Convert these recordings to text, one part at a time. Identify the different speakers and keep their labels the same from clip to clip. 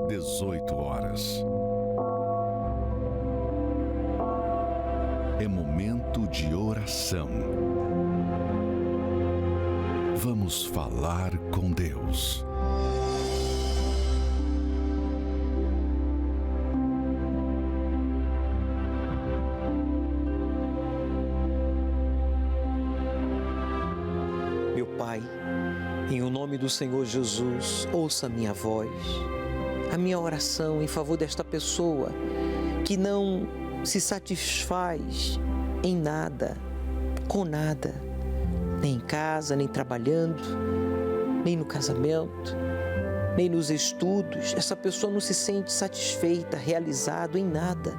Speaker 1: 18 horas. É momento de oração. Vamos falar com Deus.
Speaker 2: Meu Pai, em o nome do Senhor Jesus, ouça a minha voz, a minha oração em favor desta pessoa que não se satisfaz em nada, com nada, nem em casa, nem trabalhando, nem no casamento, nem nos estudos. Essa pessoa não se sente satisfeita, realizado em nada,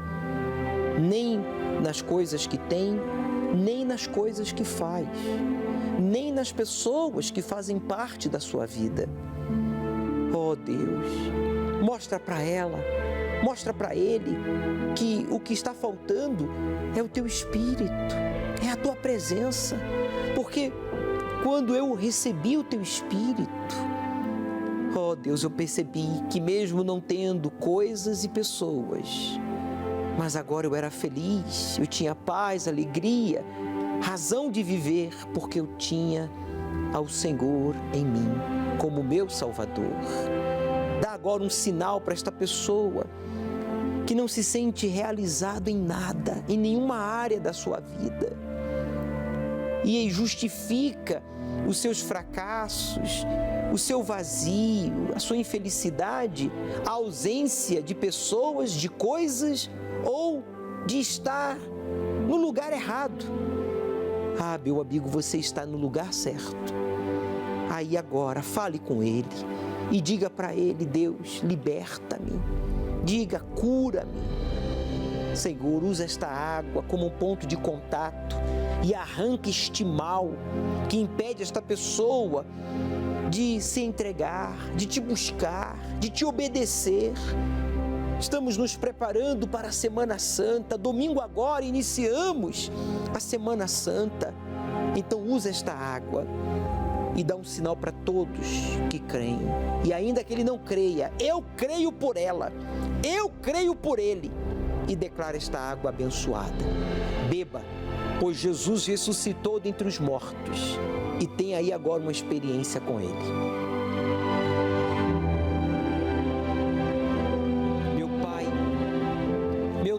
Speaker 2: nem nas coisas que tem, nem nas coisas que faz, nem nas pessoas que fazem parte da sua vida. Oh Deus, mostra para ela, mostra para ele que o que está faltando é o teu Espírito, é a tua presença, porque quando eu recebi o teu Espírito, oh Deus, eu percebi que mesmo não tendo coisas e pessoas, mas agora eu era feliz, eu tinha paz, alegria, razão de viver, porque eu tinha ao Senhor em mim como meu Salvador. Dá agora um sinal para esta pessoa que não se sente realizado em nada, em nenhuma área da sua vida, e justifica os seus fracassos, o seu vazio, a sua infelicidade, a ausência de pessoas, de coisas ou de estar no lugar errado. Ah, meu amigo, você está no lugar certo. Aí agora, fale com ele e diga para ele: Deus, liberta-me. Diga, cura-me. Senhor, usa esta água como um ponto de contato e arranque este mal que impede esta pessoa de se entregar, de te buscar, de te obedecer. Estamos nos preparando para a Semana Santa. Domingo agora iniciamos a Semana Santa. Então usa esta água e dá um sinal para todos que creem. E ainda que ele não creia, eu creio por ela, eu creio por ele. E declara esta água abençoada. Beba, pois Jesus ressuscitou dentre os mortos e tem aí agora uma experiência com ele.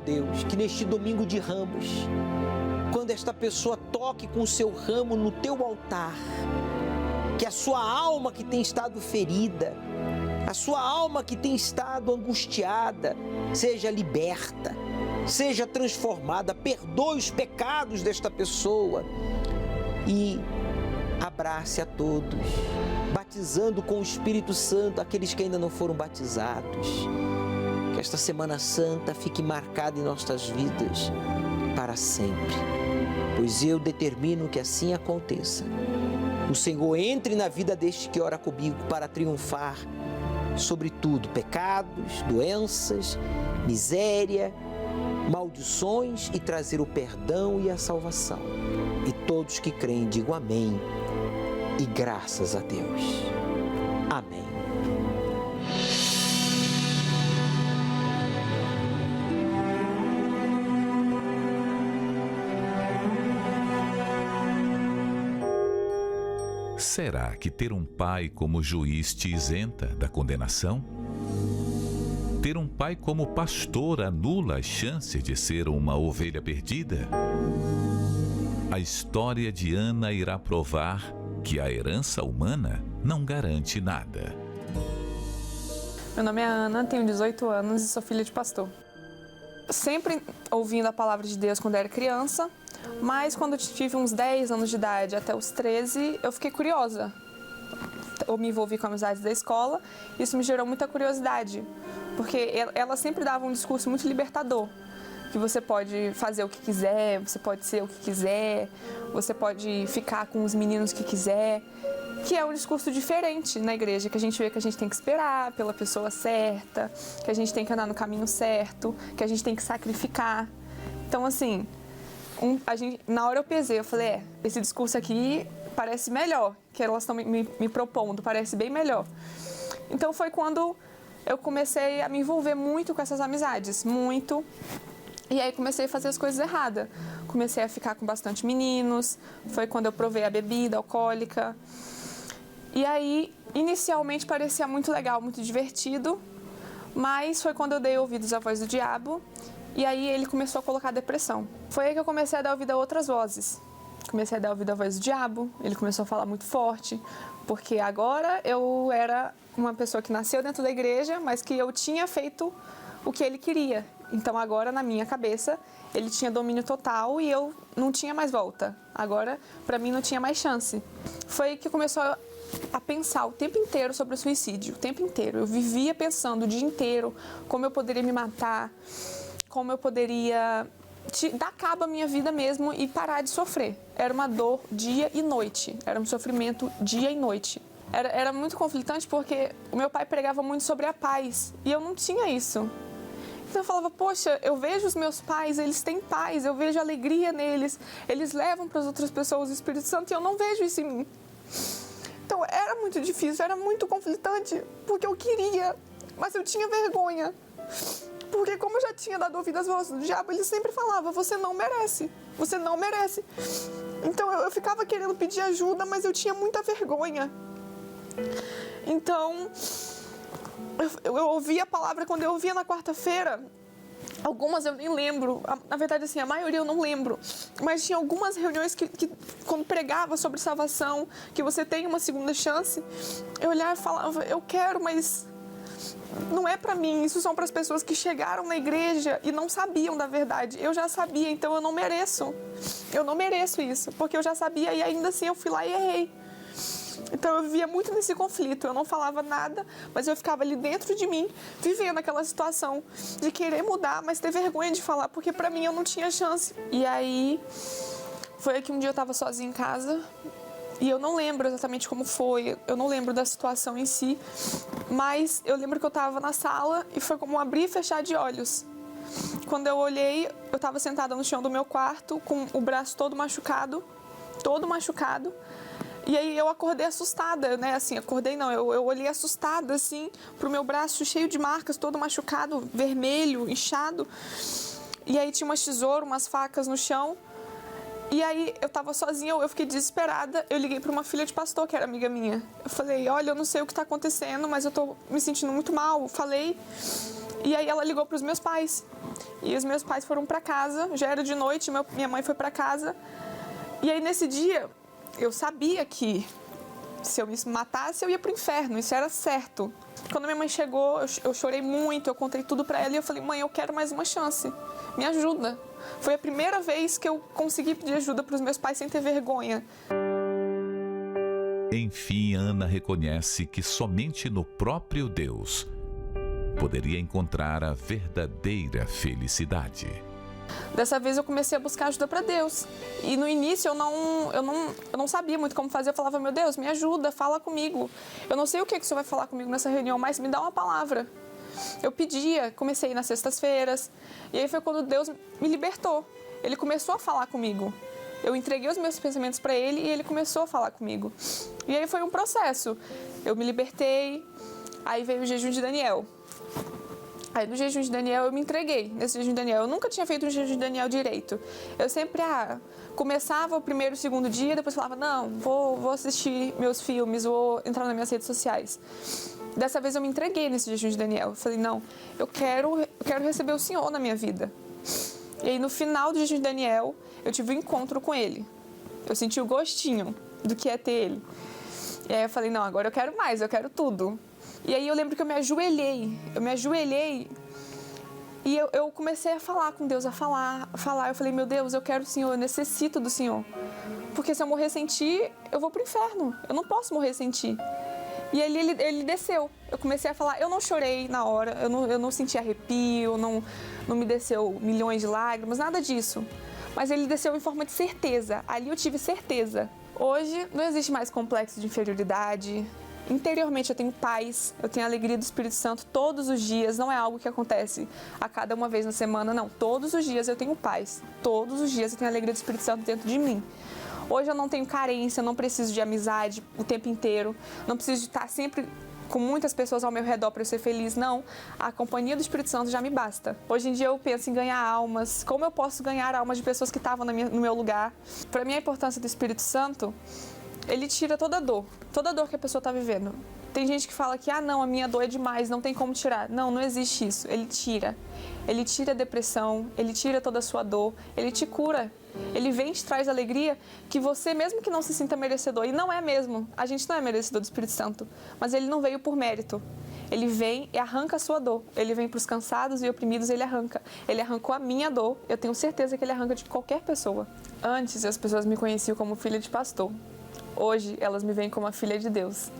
Speaker 2: Deus, que neste domingo de Ramos, quando esta pessoa toque com o seu ramo no teu altar, que a sua alma que tem estado ferida, a sua alma que tem estado angustiada, seja liberta, seja transformada, perdoe os pecados desta pessoa e abrace a todos, batizando com o Espírito Santo aqueles que ainda não foram batizados. Que esta Semana Santa fique marcada em nossas vidas para sempre, pois eu determino que assim aconteça. O Senhor entre na vida deste que ora comigo para triunfar sobre tudo, pecados, doenças, miséria, maldições e trazer o perdão e a salvação. E todos que creem digam amém e graças a Deus. Amém.
Speaker 3: Será que ter um pai como juiz te isenta da condenação? Ter um pai como pastor anula a chance de ser uma ovelha perdida? A história de Ana irá provar que a herança humana não garante nada.
Speaker 4: Meu nome é Ana, tenho 18 anos e sou filha de pastor. Sempre ouvindo a palavra de Deus quando era criança, mas quando eu tive uns 10 anos de idade até os 13, eu fiquei curiosa. Eu me envolvi com amizades da escola, isso me gerou muita curiosidade, porque ela sempre dava um discurso muito libertador, que você pode fazer o que quiser, você pode ser o que quiser, você pode ficar com os meninos que quiser, que é um discurso diferente na igreja, que a gente vê que a gente tem que esperar pela pessoa certa, que a gente tem que andar no caminho certo, que a gente tem que sacrificar. Então, assim, na hora eu pesei, eu falei, esse discurso aqui parece melhor, que elas estão me propondo, parece bem melhor. Então foi quando eu comecei a me envolver muito com essas amizades, muito. E aí comecei a fazer as coisas erradas. Comecei a ficar com bastante meninos, foi quando eu provei a bebida alcoólica. E aí, inicialmente parecia muito legal, muito divertido, mas foi quando eu dei ouvidos à voz do diabo, e aí ele começou a colocar depressão. Foi aí que eu comecei a dar ouvido a outras vozes. Comecei a dar ouvido à voz do diabo, ele começou a falar muito forte, porque agora eu era uma pessoa que nasceu dentro da igreja, mas que eu tinha feito o que ele queria. Então agora, na minha cabeça, ele tinha domínio total e eu não tinha mais volta. Agora, para mim, não tinha mais chance. Foi aí que começou a pensar o tempo inteiro sobre o suicídio, o tempo inteiro. Eu vivia pensando o dia inteiro como eu poderia me matar, como eu poderia dar cabo à minha vida mesmo e parar de sofrer. Era uma dor dia e noite, era um sofrimento dia e noite. Era muito conflitante porque o meu pai pregava muito sobre a paz e eu não tinha isso. Então eu falava, poxa, eu vejo os meus pais, eles têm paz, eu vejo alegria neles, eles levam para as outras pessoas o Espírito Santo e eu não vejo isso em mim. Então era muito difícil, era muito conflitante, porque eu queria, mas eu tinha vergonha. Porque como eu já tinha dado ouvido às vozes do diabo, ele sempre falava, você não merece, você não merece. Então eu ficava querendo pedir ajuda, mas eu tinha muita vergonha. Então eu ouvia a palavra, quando eu ouvia na quarta-feira, algumas eu nem lembro, na verdade assim, a maioria eu não lembro, mas tinha algumas reuniões que quando pregava sobre salvação, que você tem uma segunda chance, eu olhava e falava, eu quero, mas não é pra mim, isso são para as pessoas que chegaram na igreja e não sabiam da verdade. Eu já sabia, então eu não mereço isso, porque eu já sabia e ainda assim eu fui lá e errei. Então eu vivia muito nesse conflito, eu não falava nada, mas eu ficava ali dentro de mim, vivendo aquela situação de querer mudar, mas ter vergonha de falar, porque pra mim eu não tinha chance. E aí, foi aí que um dia eu tava sozinha em casa, e eu não lembro exatamente como foi, eu não lembro da situação em si, mas eu lembro que eu tava na sala e foi como um abrir e fechar de olhos. Quando eu olhei, eu tava sentada no chão do meu quarto, com o braço todo machucado, e aí eu acordei assustada, né, assim, eu olhei assustada, assim, pro meu braço cheio de marcas, todo machucado, vermelho, inchado. E aí tinha umas tesouras, umas facas no chão. E aí eu tava sozinha, eu fiquei desesperada, eu liguei pra uma filha de pastor, que era amiga minha. Eu falei, olha, eu não sei o que tá acontecendo, mas eu tô me sentindo muito mal, falei. E aí ela ligou pros meus pais. E os meus pais foram pra casa, já era de noite, minha mãe foi pra casa. E aí nesse dia, eu sabia que se eu me matasse, eu ia pro inferno, isso era certo. Quando minha mãe chegou, eu chorei muito, eu contei tudo pra ela e eu falei, mãe, eu quero mais uma chance, me ajuda. Foi a primeira vez que eu consegui pedir ajuda pros meus pais sem ter vergonha.
Speaker 3: Enfim, Ana reconhece que somente no próprio Deus poderia encontrar a verdadeira felicidade.
Speaker 4: Dessa vez eu comecei a buscar ajuda para Deus. E no início eu não sabia muito como fazer. Eu falava, meu Deus, me ajuda, fala comigo. Eu não sei o que o Senhor vai falar comigo nessa reunião, mas me dá uma palavra. Eu pedia, comecei nas sextas-feiras. E aí foi quando Deus me libertou. Ele começou a falar comigo. Eu entreguei os meus pensamentos para Ele e Ele começou a falar comigo. E aí foi um processo. Eu me libertei, aí veio o jejum de Daniel. Aí no jejum de Daniel eu me entreguei, nesse jejum de Daniel. Eu nunca tinha feito um jejum de Daniel direito. Eu sempre começava o primeiro, o segundo dia, depois falava, não, vou assistir meus filmes, vou entrar nas minhas redes sociais. Dessa vez eu me entreguei nesse jejum de Daniel. Eu falei, não, eu quero receber o Senhor na minha vida. E aí no final do jejum de Daniel, eu tive um encontro com Ele. Eu senti o gostinho do que é ter Ele. E aí eu falei, não, agora eu quero mais, eu quero tudo. E aí eu lembro que eu me ajoelhei e eu comecei a falar com Deus, a falar. Eu falei, meu Deus, eu quero o Senhor, eu necessito do Senhor. Porque se eu morrer sem Ti, eu vou pro inferno, eu não posso morrer sem Ti. E aí ele desceu, eu comecei a falar, eu não chorei na hora, eu não senti arrepio, não me desceu milhões de lágrimas, nada disso. Mas ele desceu em forma de certeza, ali eu tive certeza. Hoje não existe mais complexo de inferioridade. Interiormente eu tenho paz, eu tenho a alegria do Espírito Santo todos os dias, não é algo que acontece a cada uma vez na semana, não. Todos os dias eu tenho paz, todos os dias eu tenho a alegria do Espírito Santo dentro de mim. Hoje eu não tenho carência, eu não preciso de amizade o tempo inteiro, não preciso de estar sempre com muitas pessoas ao meu redor para eu ser feliz, não. A companhia do Espírito Santo já me basta. Hoje em dia eu penso em ganhar almas. Como eu posso ganhar almas de pessoas que estavam no meu lugar? Para mim, a importância do Espírito Santo, ele tira toda dor que a pessoa está vivendo. Tem gente que fala que, não, a minha dor é demais, não tem como tirar. Não, não existe isso. Ele tira. Ele tira a depressão, ele tira toda a sua dor, ele te cura. Ele vem e te traz alegria que você, mesmo que não se sinta merecedor, e não é mesmo, a gente não é merecedor do Espírito Santo, mas ele não veio por mérito. Ele vem e arranca a sua dor. Ele vem para os cansados e oprimidos, ele arranca. Ele arrancou a minha dor, eu tenho certeza que ele arranca de qualquer pessoa. Antes, as pessoas me conheciam como filha de pastor. Hoje, elas me veem como a filha de Deus.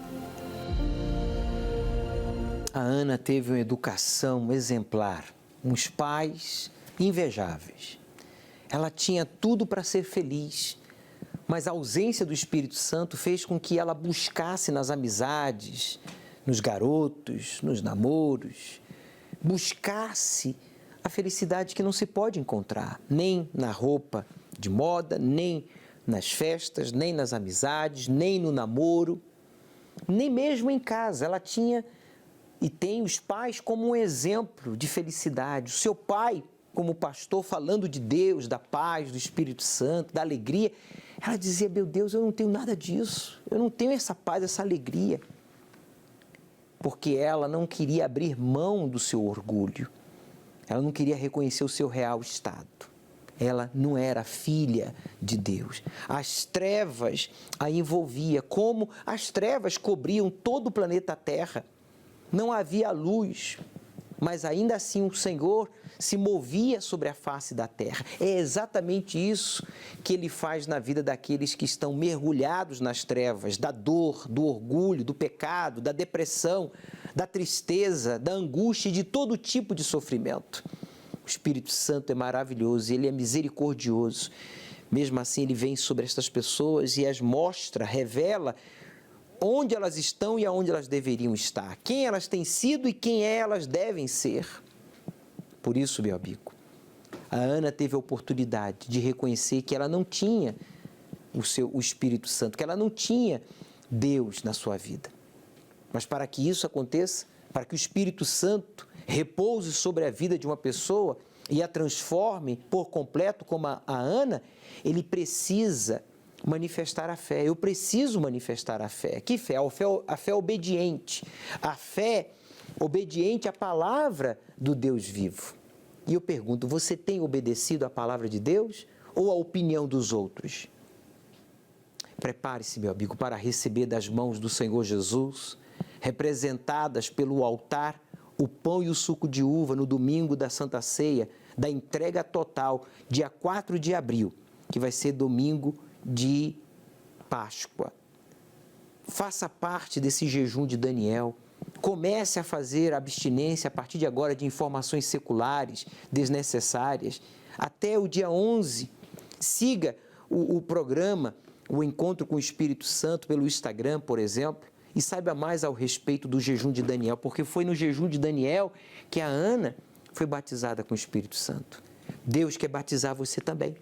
Speaker 2: A Ana teve uma educação exemplar, uns pais invejáveis. Ela tinha tudo para ser feliz, mas a ausência do Espírito Santo fez com que ela buscasse nas amizades, nos garotos, nos namoros, buscasse a felicidade que não se pode encontrar, nem na roupa de moda, nem nas festas, nem nas amizades, nem no namoro, nem mesmo em casa. Ela tinha e tem os pais como um exemplo de felicidade. O seu pai, como pastor, falando de Deus, da paz, do Espírito Santo, da alegria, ela dizia, meu Deus, eu não tenho nada disso, eu não tenho essa paz, essa alegria. Porque ela não queria abrir mão do seu orgulho, ela não queria reconhecer o seu real estado. Ela não era filha de Deus. As trevas a envolvia, como as trevas cobriam todo o planeta Terra. Não havia luz, mas ainda assim o Senhor se movia sobre a face da terra. É exatamente isso que Ele faz na vida daqueles que estão mergulhados nas trevas, da dor, do orgulho, do pecado, da depressão, da tristeza, da angústia e de todo tipo de sofrimento. O Espírito Santo é maravilhoso, Ele é misericordioso. Mesmo assim, Ele vem sobre estas pessoas e as mostra, revela onde elas estão e aonde elas deveriam estar, quem elas têm sido e quem elas devem ser. Por isso, meu amigo, a Ana teve a oportunidade de reconhecer que ela não tinha o Espírito Santo, que ela não tinha Deus na sua vida. Mas para que isso aconteça, para que o Espírito Santo repouse sobre a vida de uma pessoa e a transforme por completo como a Ana, ele precisa manifestar a fé. Eu preciso manifestar a fé. Que fé? A fé obediente. A fé obediente à palavra do Deus vivo. E eu pergunto, você tem obedecido à palavra de Deus ou à opinião dos outros? Prepare-se, meu amigo, para receber das mãos do Senhor Jesus, representadas pelo altar, o pão e o suco de uva no domingo da Santa Ceia, da entrega total, dia 4 de abril, que vai ser domingo de Páscoa. Faça parte desse jejum de Daniel. Comece a fazer abstinência a partir de agora de informações seculares, desnecessárias. Até o dia 11, siga o programa, o Encontro com o Espírito Santo pelo Instagram, por exemplo, e saiba mais ao respeito do jejum de Daniel, porque foi no jejum de Daniel que a Ana foi batizada com o Espírito Santo. Deus quer batizar você também.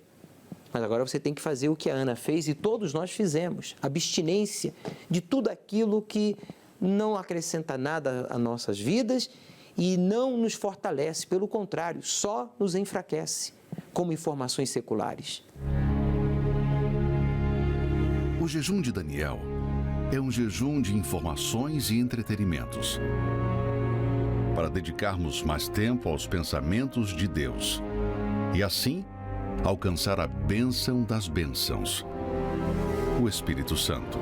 Speaker 2: Mas agora você tem que fazer o que a Ana fez e todos nós fizemos. Abstinência de tudo aquilo que não acrescenta nada às nossas vidas e não nos fortalece. Pelo contrário, só nos enfraquece, como informações seculares.
Speaker 1: O jejum de Daniel é um jejum de informações e entretenimentos, para dedicarmos mais tempo aos pensamentos de Deus e assim alcançar a bênção das bênçãos, o Espírito Santo.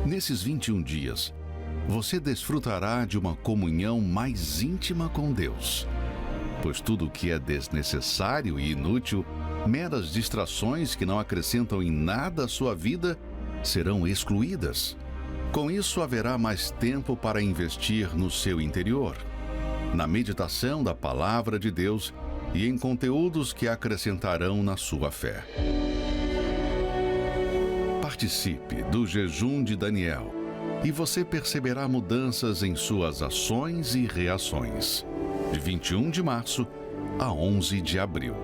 Speaker 1: Nesses 21 dias, você desfrutará de uma comunhão mais íntima com Deus, pois tudo o que é desnecessário e inútil, meras distrações que não acrescentam em nada à sua vida, serão excluídas. Com isso, haverá mais tempo para investir no seu interior, na meditação da Palavra de Deus e em conteúdos que acrescentarão na sua fé. Participe do jejum de Daniel e você perceberá mudanças em suas ações e reações. De 21 de março a 11 de abril.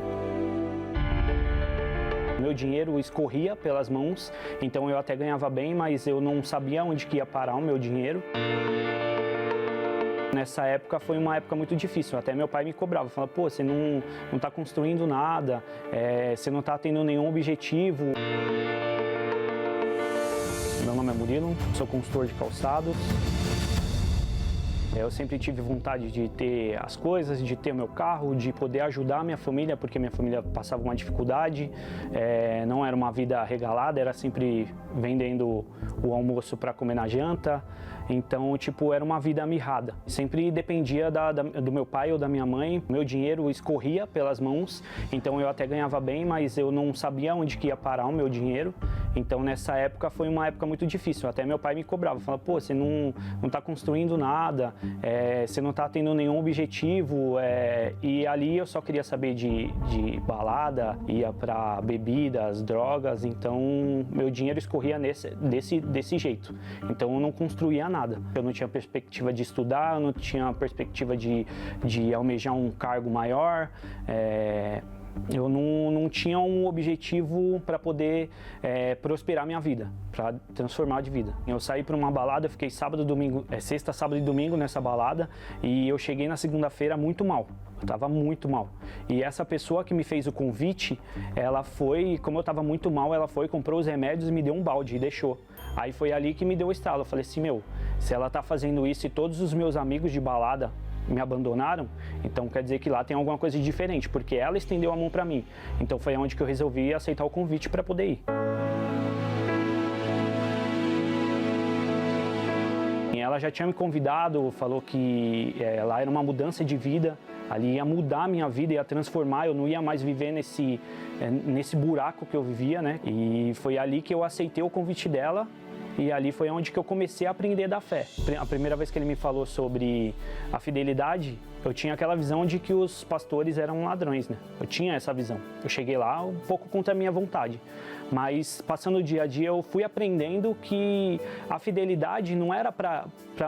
Speaker 5: Meu dinheiro escorria pelas mãos, então eu até ganhava bem, mas eu não sabia onde que ia parar o meu dinheiro. Nessa época foi uma época muito difícil, até meu pai me cobrava, falava, pô, você não está construindo nada, você não está tendo nenhum objetivo. Meu nome é Murilo, sou consultor de calçados. Eu sempre tive vontade de ter as coisas, de ter o meu carro, de poder ajudar a minha família, porque minha família passava uma dificuldade. Não era uma vida regalada, era sempre vendendo o almoço para comer na janta. Então, era uma vida mirrada. Sempre dependia do meu pai ou da minha mãe. Meu dinheiro escorria pelas mãos, então eu até ganhava bem, mas eu não sabia onde que ia parar o meu dinheiro. Então, nessa época, foi uma época muito difícil. Até meu pai me cobrava, falava, pô, você não está construindo nada, você não está tendo nenhum objetivo. E ali eu só queria saber de balada, ia para bebidas, drogas. Então, meu dinheiro escorria desse jeito. Então, eu não construía nada. Eu não tinha perspectiva de estudar, eu não tinha perspectiva de almejar um cargo maior. Eu não tinha um objetivo para poder prosperar minha vida, para transformar de vida. Eu saí para uma balada, eu fiquei sexta, sábado e domingo nessa balada, e eu cheguei na segunda-feira muito mal. Eu estava muito mal. E essa pessoa que me fez o convite, ela foi, como eu estava muito mal, ela foi, comprou os remédios e me deu um balde e deixou. Aí foi ali que me deu o estalo. Eu falei assim, se ela está fazendo isso e todos os meus amigos de balada me abandonaram, então quer dizer que lá tem alguma coisa diferente, porque ela estendeu a mão para mim. Então foi onde que eu resolvi aceitar o convite para poder ir. E ela já tinha me convidado, falou que lá era uma mudança de vida, ali ia mudar a minha vida, ia transformar, eu não ia mais viver nesse buraco que eu vivia, né? E foi ali que eu aceitei o convite dela. E ali foi onde que eu comecei a aprender da fé. A primeira vez que ele me falou sobre a fidelidade, eu tinha aquela visão de que os pastores eram ladrões, né? Eu tinha essa visão. Eu cheguei lá um pouco contra a minha vontade. Mas passando o dia a dia, eu fui aprendendo que a fidelidade não era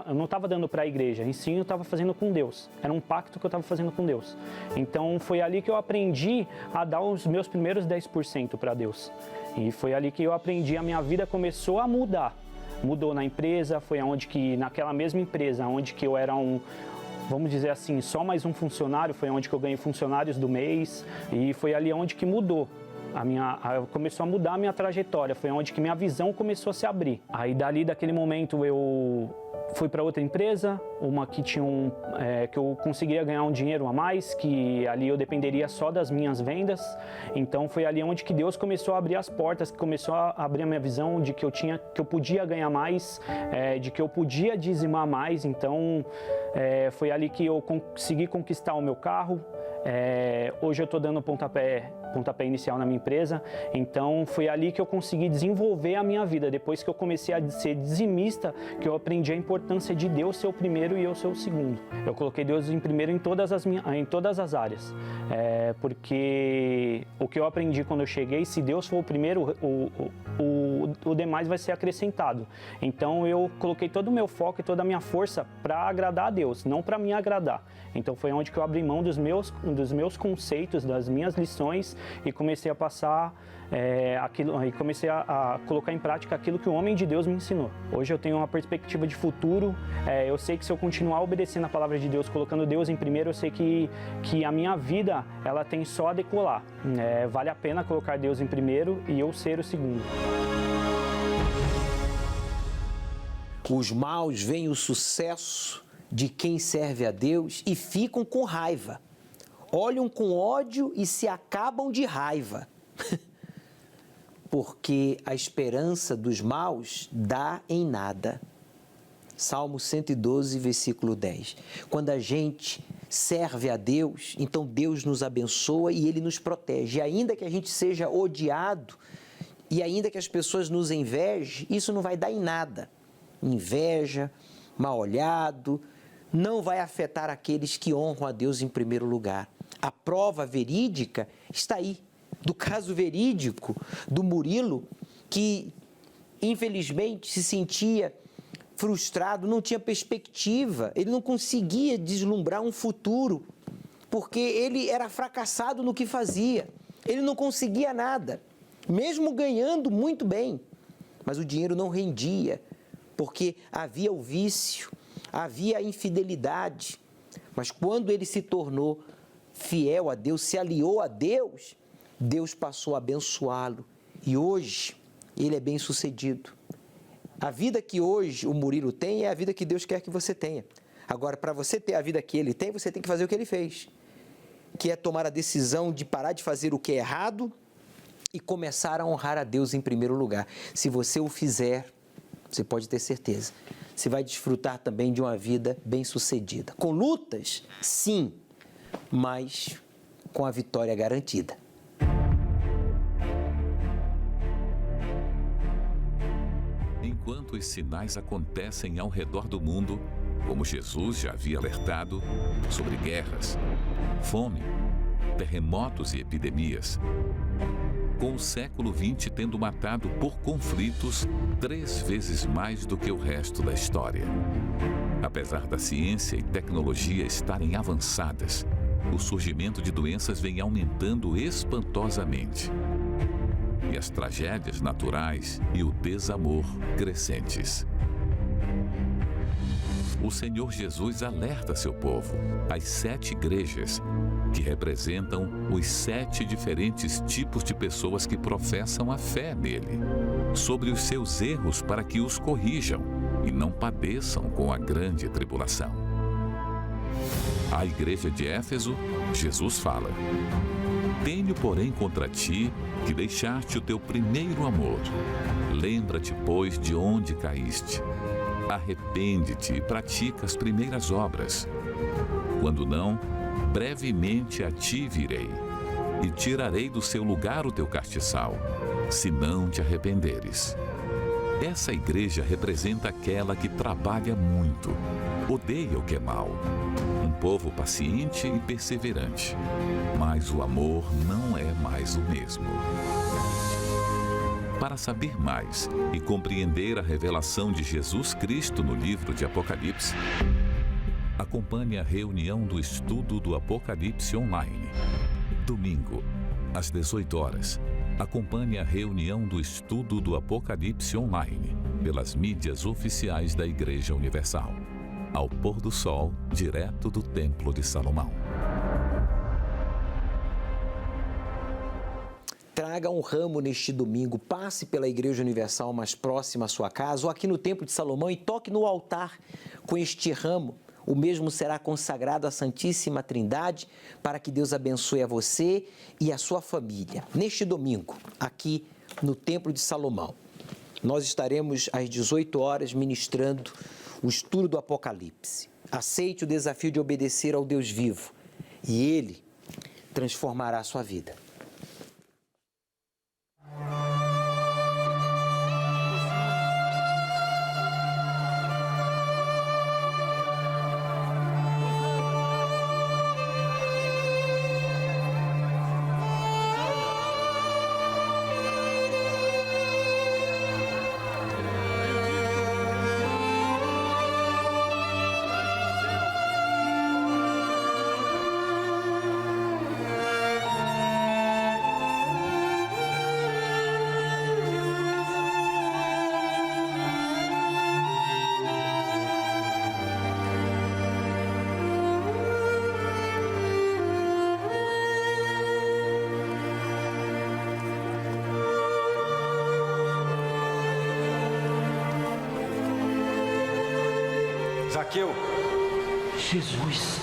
Speaker 5: eu não estava dando para a igreja, em si eu estava fazendo com Deus. Era um pacto que eu estava fazendo com Deus. Então foi ali que eu aprendi a dar os meus primeiros 10% para Deus. E foi ali que eu aprendi, a minha vida começou a mudar. Mudou na empresa, foi onde que, naquela mesma empresa, onde que eu era vamos dizer assim, só mais um funcionário, foi onde que eu ganhei funcionários do mês. E foi ali onde que mudou. Começou a mudar a minha trajetória, foi onde que minha visão começou a se abrir. Aí daquele momento eu fui para outra empresa, uma que tinha que eu conseguiria ganhar um dinheiro a mais, que ali eu dependeria só das minhas vendas. Então foi ali onde que Deus começou a abrir as portas, que começou a abrir a minha visão de que eu podia ganhar mais, de que eu podia dizimar mais. Então foi ali que eu consegui conquistar o meu carro. Hoje eu estou dando pontapé inicial na minha empresa, então foi ali que eu consegui desenvolver a minha vida. Depois que eu comecei a ser dizimista, que eu aprendi a importância de Deus ser o primeiro e eu ser o segundo. Eu coloquei Deus em primeiro em todas as áreas, porque o que eu aprendi quando eu cheguei, se Deus for o primeiro, o demais vai ser acrescentado. Então eu coloquei todo o meu foco e toda a minha força para agradar a Deus, não para me agradar. Então foi onde que eu abri mão dos meus conceitos, das minhas lições, e comecei a passar e comecei a colocar em prática aquilo que o homem de Deus me ensinou. Hoje eu tenho uma perspectiva de futuro. Eu sei que se eu continuar obedecendo a palavra de Deus, colocando Deus em primeiro, eu sei que a minha vida ela tem só a decolar. Vale a pena colocar Deus em primeiro e eu ser o segundo.
Speaker 2: Os maus veem o sucesso de quem serve a Deus e ficam com raiva. Olham com ódio e se acabam de raiva. Porque a esperança dos maus dá em nada. Salmo 112, versículo 10. Quando a gente serve a Deus, então Deus nos abençoa e Ele nos protege. E ainda que a gente seja odiado, e ainda que as pessoas nos invejem, isso não vai dar em nada. Inveja, mal olhado, não vai afetar aqueles que honram a Deus em primeiro lugar. A prova verídica está aí, do caso verídico do Murilo, que infelizmente se sentia frustrado, não tinha perspectiva, ele não conseguia deslumbrar um futuro, porque ele era fracassado no que fazia, ele não conseguia nada. mesmo ganhando muito bem. Mas o dinheiro não rendia, porque havia o vício, havia a infidelidade. Mas quando ele se tornou fiel a Deus, se aliou a Deus, Deus passou a abençoá-lo. E hoje ele é bem-sucedido. A vida que hoje o Murilo tem é a vida que Deus quer que você tenha. Agora, para você ter a vida que ele tem, você tem que fazer o que ele fez, que é tomar a decisão de parar de fazer o que é errado e começar a honrar a Deus em primeiro lugar. Se você o fizer, você pode ter certeza, você vai desfrutar também de uma vida bem-sucedida. Com lutas, sim, mas com a vitória garantida.
Speaker 3: Enquanto os sinais acontecem ao redor do mundo, como Jesus já havia alertado sobre guerras, fome, terremotos e epidemias, com o século XX tendo matado por conflitos 3 vezes mais do que o resto da história. Apesar da ciência e tecnologia estarem avançadas, o surgimento de doenças vem aumentando espantosamente. E as tragédias naturais e o desamor crescentes. O Senhor Jesus alerta seu povo, as 7 igrejas, que representam os 7 diferentes tipos de pessoas que professam a fé nele, sobre os seus erros para que os corrijam e não padeçam com a grande tribulação. À igreja de Éfeso, Jesus fala: tenho, porém, contra ti que deixaste o teu primeiro amor. Lembra-te, pois, de onde caíste. Arrepende-te e pratica as primeiras obras. Quando não, brevemente a ti virei, e tirarei do seu lugar o teu castiçal, se não te arrependeres. Essa igreja representa aquela que trabalha muito, odeia o que é mal, um povo paciente e perseverante, mas o amor não é mais o mesmo. Para saber mais e compreender a revelação de Jesus Cristo no livro de Apocalipse, acompanhe a reunião do estudo do Apocalipse online. Domingo, às 18 horas, acompanhe a reunião do estudo do Apocalipse online pelas mídias oficiais da Igreja Universal, ao pôr do sol, direto do Templo de Salomão.
Speaker 2: Traga um ramo neste domingo, passe pela Igreja Universal mais próxima à sua casa ou aqui no Templo de Salomão e toque no altar com este ramo. O mesmo será consagrado à Santíssima Trindade para que Deus abençoe a você e a sua família. Neste domingo, aqui no Templo de Salomão, nós estaremos às 18 horas ministrando o estudo do Apocalipse. Aceite o desafio de obedecer ao Deus vivo e Ele transformará a sua vida.
Speaker 6: Zaqueu!
Speaker 2: Jesus!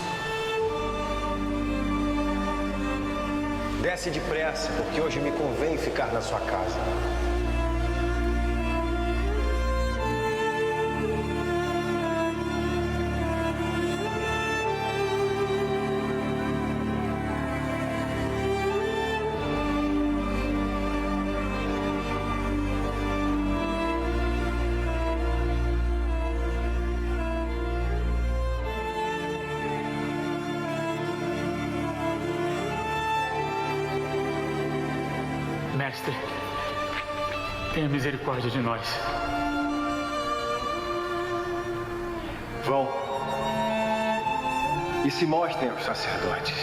Speaker 6: Desce depressa, porque hoje me convém ficar na sua casa.
Speaker 7: Mestre, tenha misericórdia de nós.
Speaker 6: Vão e se mostrem aos sacerdotes.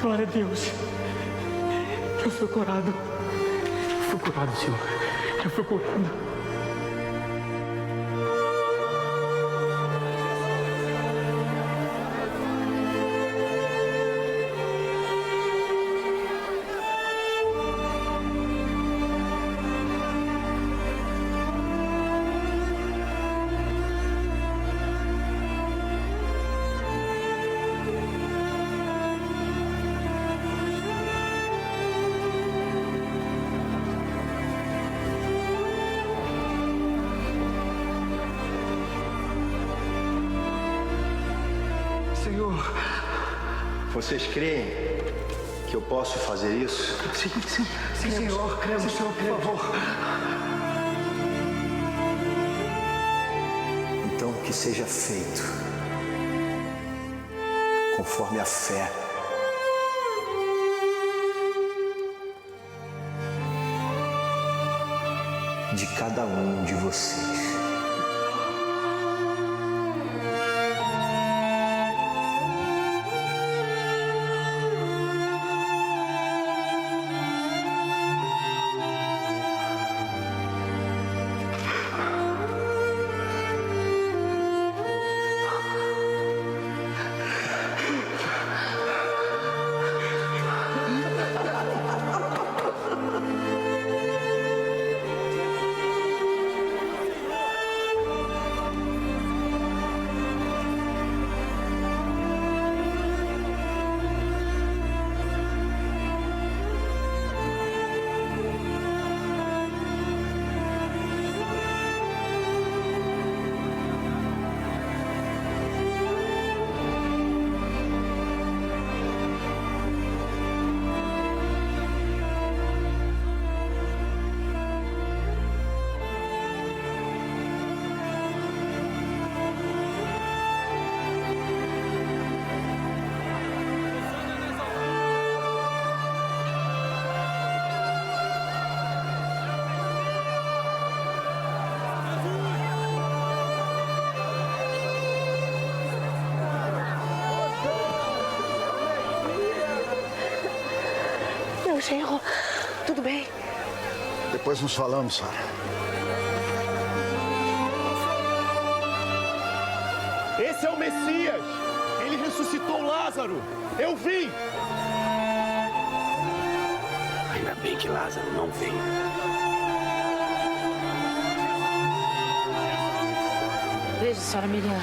Speaker 7: Glória a Deus. Eu fui curado. Fui curado, Senhor. Eu fui curado.
Speaker 6: Vocês creem que eu posso fazer isso?
Speaker 7: Sim, Senhor. Cremos, Senhor, por favor.
Speaker 6: Então que seja feito conforme a fé. De cada um de vocês.
Speaker 8: Genro, tudo bem?
Speaker 6: Depois nos falamos, Sara.
Speaker 9: Esse é o Messias! Ele ressuscitou Lázaro! Eu vi!
Speaker 10: Ainda bem que Lázaro não veio.
Speaker 8: Veja, senhora Miriam.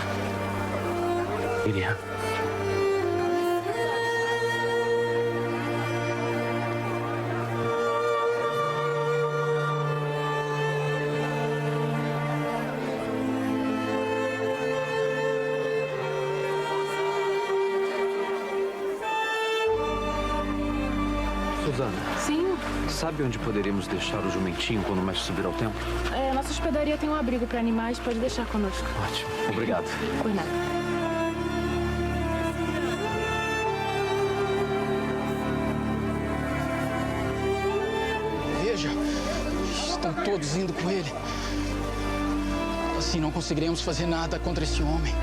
Speaker 10: Miriam.
Speaker 11: Suzana.
Speaker 8: Sim.
Speaker 11: Sabe onde poderíamos deixar o jumentinho quando o mestre subir ao templo?
Speaker 8: Nossa hospedaria tem um abrigo para animais, pode deixar conosco.
Speaker 11: Ótimo, obrigado.
Speaker 8: Por nada.
Speaker 12: Veja, estão todos indo com ele. Assim não conseguiremos fazer nada contra esse homem.